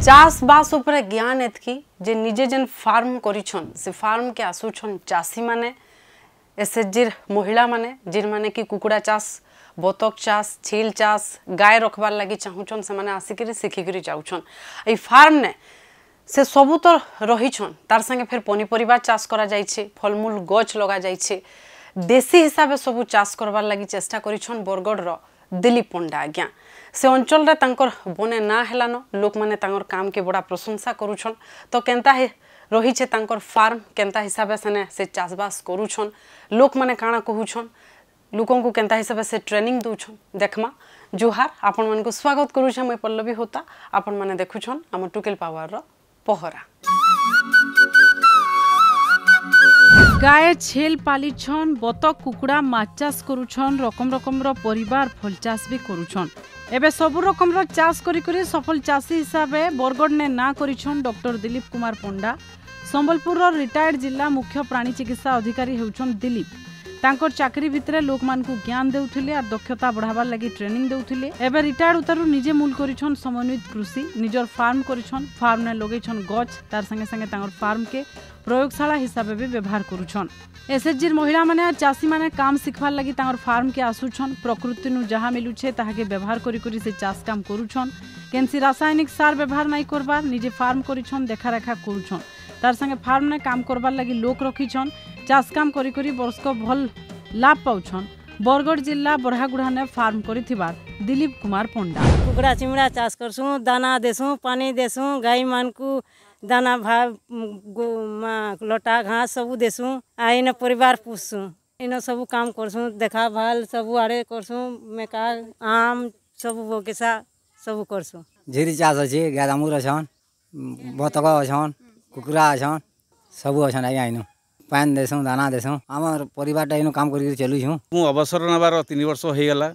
चाष बास उपरे ज्ञान एतकी जे निजे जेन फार्म करिछन से फार्म के आसुछन चाषी माने एसएचजी महिला माने जिन माने कि कुकुड़ा चाष बतक चाष छील चाष गाय रखबार लगी चाहूछन से माने आसिक शिखिक जाऊछन ए फार्म ने से सबू तो रहीछन तार संगे फिर पनीपरिया चाष करा जाइछे फलमूल गछ लगा जाइछे देसी हिसाब से सबू चाष करबार लगी चेष्टा करिछन बरगढ़ रो दिलीप पंडा आज्ञा से अंचल रे तांकर बने ना हेलानो लोक माने तांकर काम के बड़ा प्रशंसा करूछन तो केनता है रहीछे तांकर फार्म केनता हिसाब से चाषबास करूछन लोक माने काना कहूछन लोकों को केनता हिसाब से ट्रेनिंग दूछन देखमा जुहार आपण मन को स्वागत करूछे मैं पल्लवी होता आपण माने देखुछन हम टुकेल पावर रो पहरा गाय छेल पाली छन बतक कुकुड़ा माछ चाष करूछन रकम रकम रो परिवार फल चाष भी करूछन एबे सब रकम रो चाष करी सफल चाषी हिसाबे बरगढ़ ने ना करिछन डॉक्टर दिलीप कुमार पंडा संबलपुर रो रिटायर्ड जिला मुख्य प्राणी चिकित्सा अधिकारी हेउछन दिलीप तांकर चाकरी भितरे लोक मान को ज्ञान देउथिले आ दक्षता बढ़ाबार लागि ट्रेनिंग देउथिले एबे रिटायर्ड उतारु निजे मूल करिछन समन्वित कृषि निजर फार्म करिछन फार्म ने लगेछन गछ तार संगे संगे तांकर फार्म के प्रयोगशाला हिसाब भी व्यवहार करूछन एसएचजी महिला माने चाषी माने काम सिखबार लागि तांकर फार्म के आसुछन प्रकृति नु जहा मिलुछे ताहाके व्यवहार करी से चाष काम करूछन केनसी रासायनिक सार व्यवहार नहीं करबार निजे फार्म करिछन देखा रेखा करूछन तार संगे फार्म ने काम करबार लागि लोक रखिछन चाष काम करी वर्ष को भल लाभ पाउछन बरगढ़ जिला बरहागुड़ा ने फार्म करिथिबार दिलीप कुमार पंडा कुकुड़ा चिमड़ा चाष करसु दाना देसु पानी देसु गाय मान को दाना भाव लटा घास सबू देसु आ इन परिवार पोसु इन सबू काम करसु देखा भाल सबू आड़े करसु मेका आम सबू बगीचा सबू करसु झिरी चाष अच्छे गादामुर अछन बतक अछन कुकुरा अछन सबू अछन आज्ञा इनु पान देसु दाना देसु आमर परिवार टा इनु काम करी चलुछु मु अवसर नबार 3 वर्ष हो गला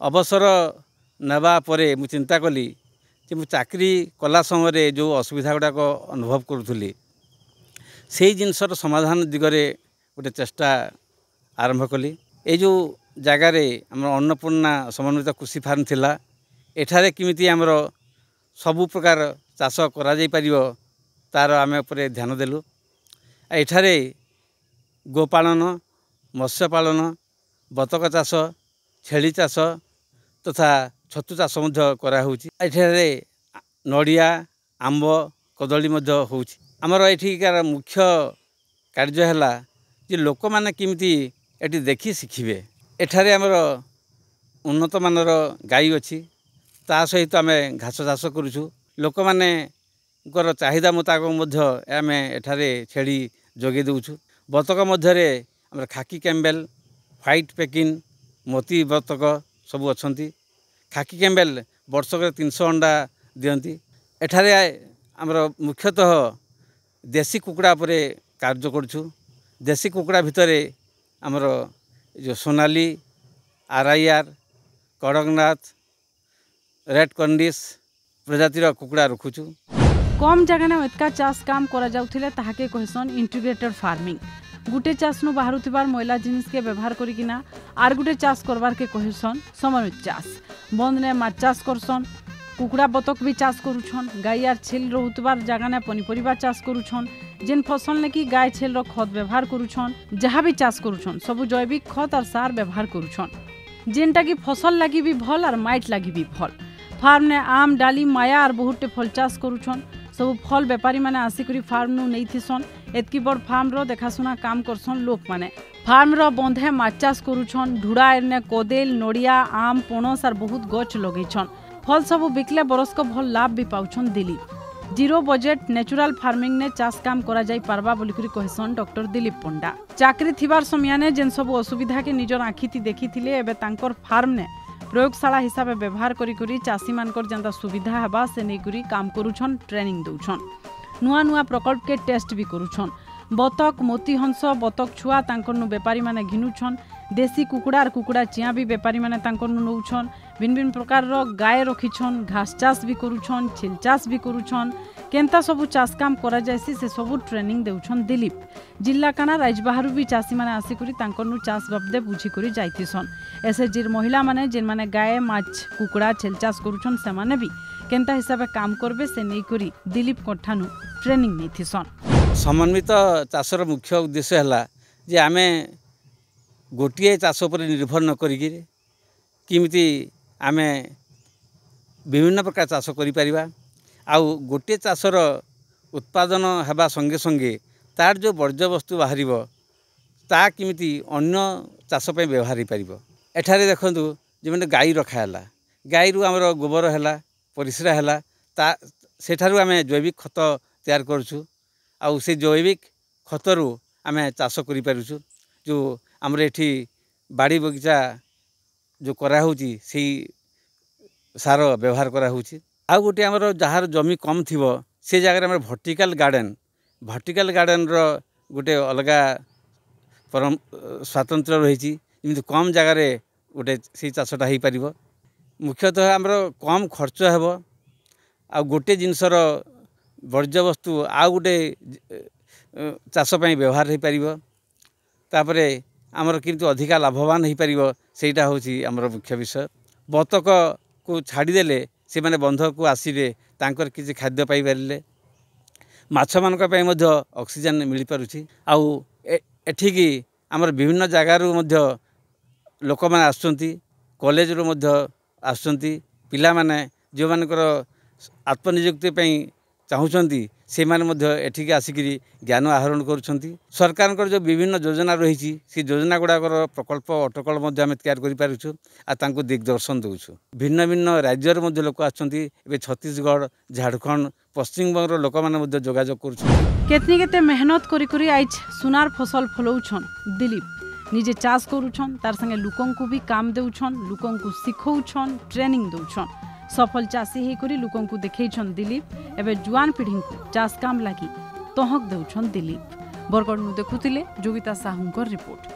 अवसर नबा परे मु चिंता कली कि मु चाकरी कला समय जो असुविधा गुड़ाक अनुभव करुली से जिनसर समाधान दिगरे गोटे चेष्टा आरंभ कली ये जो जगार आम अन्नपूर्णा समन्वित कृषि फार्म थिला एठारे किमिति आमर सबु प्रकार चाष करा जाई परियो तार आम उपरे ध्यान देलु एठारे गोपालन मत्स्य पालन बतक चाष छेली चाष तथा छतु चाष एठारे नड़िया आंब कदली होउछि आमर एठिकार मुख्य कार्य है जे लोक माने किमिति एठी देखि शिखिबे एठारे आमर उन्नत मानर गाई अछि ता सहित आम घास चाष करूछु लोक माने कर चाहिदा मुताबिक आम एठारे छेड़ी जोगे देउछु बतक मध्यरे आमर खाकी कैम्बेल व्हाइट पेकिन मोती बतक सबू अछंती खाकी कैम्बेल वर्षक 300 अंडा दियंती एठारे आमर मुख्यतः देसी कुकुड़ा पर कार्य करछु देसी कुकुड़ा भितरे आमर जो सोनाली आरआईआर कड़कनाथ रेड कंडीस प्रजातिर कुकुड़ा रखुछु कम जगह एतका चाष काम करा जाउथिले ताहाके कहसन इंटीग्रेटेड फार्मिंग गुटे चाष नु बाहरुथिबार मैला जिनिस के व्यवहार करिकिना आर गुटे चाष करबार के कहसन समन्वित चाष बंद ने माछ चाष करसन कुकुड़ा बतक भी चाष करूछन गाय आर छेल रहुतबार जगह ने पनीपरिया चाष करूछन जेन फसल ने कि गाय छेल रो खत व्यवहार करूछन जहाँ भी चाष करूछन सब जैविक खत और सार व्यवहार करूछन जेनटा कि फसल लगी भी भल और माइट लगी भी भल फार्म ने आम डाली माया और बहुटे फल चाष करूछन सब फल व्यापारी माने आसिकरी फार्म नु नहीं थिसन एतकी बड़ फार्म रो देखाशुना काम करसन लोक माने फार्म रो बंधे माछ चाष करूछन ढुड़ा एने कोदेल नड़िया आम पणस और बहुत गछ लगेछन फल सब बिकले बरस को भल लाभ भी पाउछन Dilip zero budget natural farming ने चाष काम करा जाई पारबा बोलिकरी कहसन डॉक्टर दिलीप पंडा चाकरी थिबार समयाने जेन सब असुविधा के निजर आखिति देखिथिले एबे तांकर फार्म ने प्रयोगशाला हिसाब से व्यवहार करी चाषी मानकर जेंता सुविधा हेबा से नहीं काम करूछन ट्रेनिंग दउछन नुआ नुआ प्रकल्प के टेस्ट भी करूछन बतक मोती हंस बतक छुआ तांकर नु व्यापारी माने घिनुछन देसी कुकुड़ा और कुकुड़ा चिया भी व्यापारी माने तांकर नु नउछन भिन्न भिन्न प्रकार रो गाय रखिछन घास चाष भी करूछन छिल चाष भी करूछन केनता सबू चाष काम करा जायसी से सबू ट्रेनिंग देउछन दिलीप जिला काना राज बाहरु भी चाषी माने आसिकरी तांकर नु चाष बाबदे बुझी करी जाइथिसन एसएचजी महिला माने जेन माने गाय माछ कुकुड़ा छेल चाष करूछन से माने भी केंता हिसाब काम करबे से नहीं करी दिलीप कोठानु ट्रेनिंग नेथिसन। समन्वित चाषर मुख्य उद्देश्य है जे आमे गोटे चाष पर निर्भर न करिकी किमिति आमे विभिन्न प्रकार चाष करि परिबा आउ गोटे चाषर उत्पादन हेबा संगे संगे तार जो वर्ज्य वस्तु बाहर ता किमिति अन्य चाष पे व्यवहार हो पारिबो। एठारे देखंतु जे गाई रखाला गाई रु हमर गोबर हैला परिश्रा हैला ता सेठारु आमे जैविक खत तैयार करछु आउ से जैविक खतरु आमे चाष करि पारुछु। जो हमर एठी बाड़ी बगीचा जो करा होची सेही सार व्यवहार करा होची। आ गोटे हमर जहार जमी कम थिबो से जगह हमर वर्टिकल गार्डन रो गोटे अलगा परम स्वातंत्र रही कम जगार गोटे से चाषटा हो पार। मुख्यतः आमर कम खर्च हेब आ गोटे जिनसर वर्ज्य वस्तु आ गोटे चाष व्यवहार हो पार। तापरे आमर किंतु अधिका लाभवान हो पार सेटा होची आमर मुख्य विषय। बतक को छाड़ीदेले से माने बंध को आसिले तांकर किसी खाद्य पाई पारिले माछ मानक पई मध्य ऑक्सीजन मिल पारुछि। आउ एठिकी आमर विभिन्न जगारु मध्य लोक माने आसुचंती कॉलेज रो मध्य आसुचंती पिला माने जो मानकर आत्मनियुक्ति पई चाहुचंती से माने मध्य एठिकी आसिकरी ज्ञान आहरण करुछंती। सरकार जो विभिन्न योजना रही से योजना गुड़ाकर प्रकल्प अटकल मध्य आम तैयार कर पारुछु आ तांको दिग्दर्शन दउछु। भिन्न भिन्न राज्यर मध्य लोक आछंती एबे छत्तीसगढ़ झारखंड पश्चिम बंग लोक माने मध्य जोगाजोग करुछंती। केतनी केते मेहनत करी करी आज सुनार फसल फलौछन दिलीप निजे चाष करुछन तार संगे लोकन को भी काम देउछन लोकन को सिखौछन ट्रेनिंग दउछन। सफल चाषी हे करी लोकन को देखैछन दिलीप एबे जुआन पीढ़ी को चाष काम लागी तहक देउछन दिलीप। बरगढ़ देखुतिले जोगिता साहुंकर रिपोर्ट।